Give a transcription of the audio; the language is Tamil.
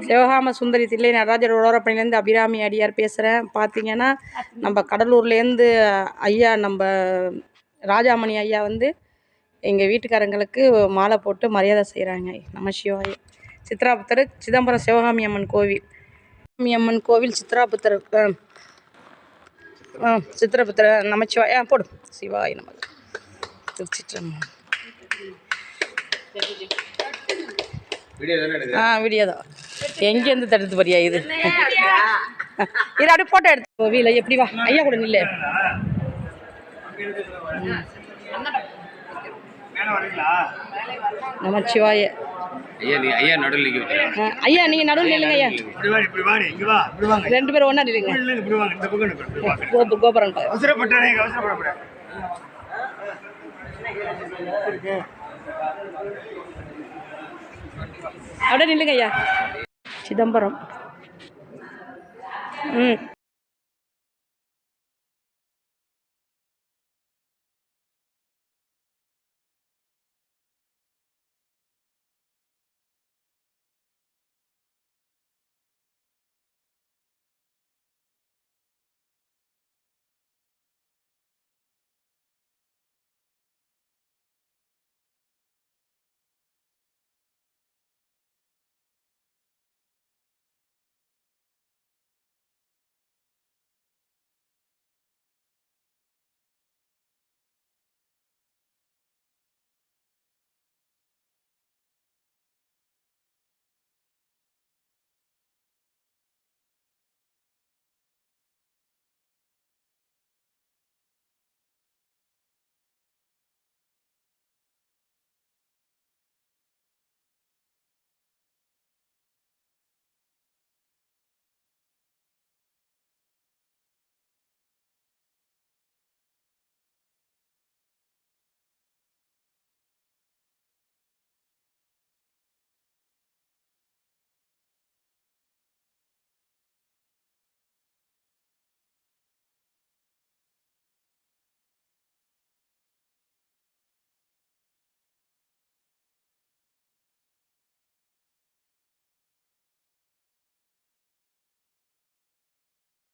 சிவகாம சுந்தரி தில்லை நடராஜர் உலோரப்பணிலேருந்து அபிராமி அடியார் பேசுகிறேன். பார்த்தீங்கன்னா நம்ம கடலூர்லேருந்து ஐயா நம்ம ராஜாமணி ஐயா வந்து எங்கள் வீட்டுக்காரங்களுக்கு மாலை போட்டு மரியாதை செய்கிறாங்க. நம்ம சிவாய சித்ராபுத்தர் சிதம்பரம் சிவகாமி அம்மன் கோவில், அம்மன் கோவில் சித்ராபுத்தர் சித்திரபுத்திர நமச்சிவாய போடு சிவாய நம்ம திருச்சிற்றம்பலம். வீடியோ தான் எங்கேருந்து தடுத்து வரியா இது இது அப்படியே போட்டோ எடுத்து கோவில எப்படி வா ஐயா கூட நில்ல நமச்சிவாய ஐயா நீங்க நடுவில் நில்லுங்க ஐயா, ரெண்டு பேரும் ஒண்ணா நில்லுங்க. கோபுரம் அப்படியே நில்லுங்க ஐயா. சிதம்பரம்